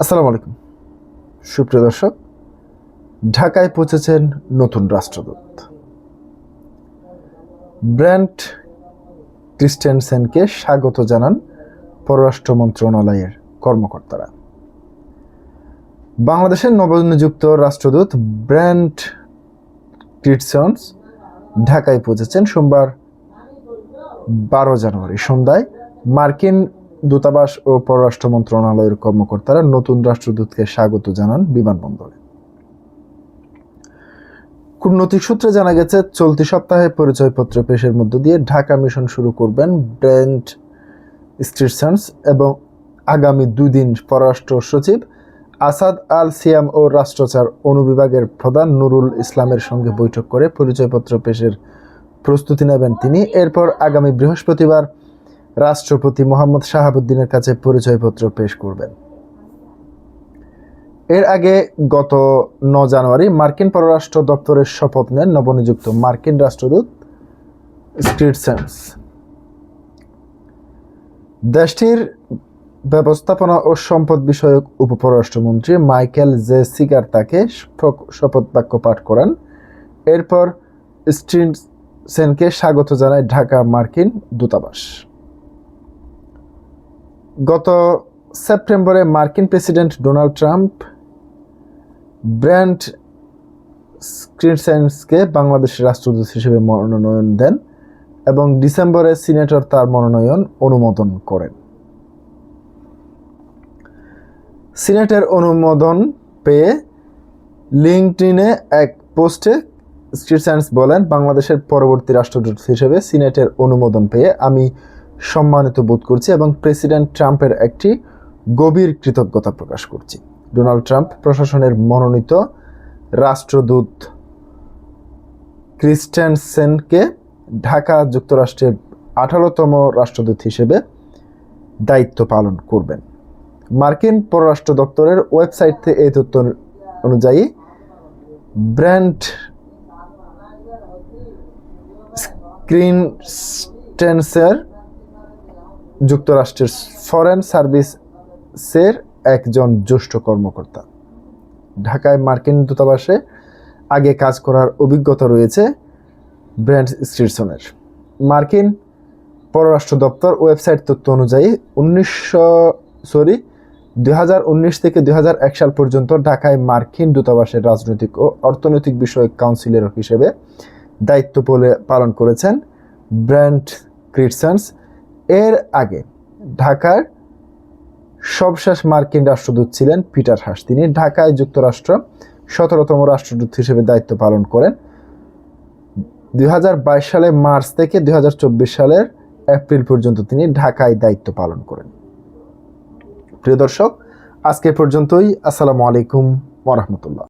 আসসালামু আলাইকুম সুপ্রিয় দর্শক, ঢাকায় পৌঁছেছেন নতুন রাষ্ট্রদূত ব্র্যান্ট ক্রিস্টেনসেনকে স্বাগত জানান পররাষ্ট্র মন্ত্রণালয়ের কর্মকর্তারা। বাংলাদেশের নবনিযুক্ত রাষ্ট্রদূত ব্র্যান্ট ক্রিস্টেনসেন ঢাকায় পৌঁছেছেন সোমবার 12 জানুয়ারি সন্ধ্যায়। মার্কিন দূতাবাস ও পররাষ্ট্র মন্ত্রণালয়ের কর্মকর্তারা নতুন রাষ্ট্রদূতকে স্বাগত জানান বিমানবন্দরে। কূটনৈতিক সূত্রে জানা গেছে, চলতি সপ্তাহে পরিচয়পত্র পেশের মধ্য দিয়ে ঢাকা মিশন শুরু করবেন ব্র্যান্ট ক্রিস্টেনসেন এবং আগামী 2 দিন পররাষ্ট্র সচিব আসাদ আল সিয়াম ও রাষ্ট্রচার অনুবিভাগের প্রধান নুরুল ইসলামের সঙ্গে বৈঠক করে পরিচয়পত্র পেশের প্রস্তুতি নেবেন তিনি। এরপর আগামী বৃহস্পতিবার রাষ্ট্রপতি মোহাম্মদ শাহাবুদ্দিনের কাছে পরিচয়পত্র পেশ করবেন। এর আগে গত 9 জানুয়ারি মার্কিন পররাষ্ট্র দপ্তরের শপথ নেন নবনিযুক্ত মার্কিন রাষ্ট্রদূত ক্রিস্টেনসেন। দেশটির ব্যবস্থাপনা ও সম্পদ বিষয়ক উপপররাষ্ট্রমন্ত্রী মাইকেল জে সিগার তাকে শপথ বাক্য পাঠ করান। এরপর ক্রিস্টেনসেনকে স্বাগত জানায় ঢাকা মার্কিন দূতাবাস। গত সেপ্টেম্বরে মার্কিন প্রেসিডেন্ট ডোনাল্ড ট্রাম্প ব্র্যান্ট ক্রিস্টেনসেনকে বাংলাদেশের রাষ্ট্রদূত হিসেবে মনোনয়ন দেন এবং ডিসেম্বরে সিনেটর তার মনোনয়ন অনুমোদন করেন। সিনেটের অনুমোদন পেয়ে লিঙ্কডইনে এক পোস্টে ক্রিস্টেনসেন বলেন, বাংলাদেশের পরবর্তী রাষ্ট্রদূত হিসেবে সিনেটের অনুমোদন পেয়ে আমি সম্মানিত বোধ করছি এবং প্রেসিডেন্ট ট্রাম্পের একটি গভীর কৃতজ্ঞতা প্রকাশ করছি। ডোনাল্ড ট্রাম্প প্রশাসনের মনোনীত রাষ্ট্রদূত ক্রিস্টেনসেনকে ঢাকা যুক্তরাষ্ট্রের 18তম রাষ্ট্রদূত হিসেবে দায়িত্ব পালন করবেন। মার্কিন পররাষ্ট্র দপ্তরের ওয়েবসাইট থেকে এই তথ্য অনুযায়ী ব্র্যান্ট ক্রিস্টেনসেন যুক্তরাষ্ট্রের ফরেন সার্ভিসের একজন জ্যেষ্ঠ কর্মকর্তা। ঢাকায় মার্কিন দূতাবাসে আগে কাজ করার অভিজ্ঞতা রয়েছে ব্র্যান্ট ক্রিস্টেনসেনের। মার্কিন পররাষ্ট্র দপ্তর ওয়েবসাইট তথ্য অনুযায়ী 2019 থেকে 2001 সাল পর্যন্ত ঢাকায় মার্কিন দূতাবাসের রাজনৈতিক ও অর্থনৈতিক বিষয়ক কাউন্সিলর হিসেবে দায়িত্ব পালন করেছেন ব্র্যান্ট ক্রিস্টেনসেন। এর আগে ঢাকার সবশেষ মার্কিন রাষ্ট্রদূত ছিলেন পিটার হাস। তিনি ঢাকায় যুক্তরাষ্ট্র 17তম রাষ্ট্রদূত হিসেবে দায়িত্ব পালন করেন 2022 সালে মার্চ থেকে 2024 সালের এপ্রিল পর্যন্ত তিনি ঢাকায় দায়িত্ব পালন করেন। প্রিয় দর্শক, আজকে পর্যন্তই। আসসালামু আলাইকুম ওয়া রাহমাতুল্লাহ।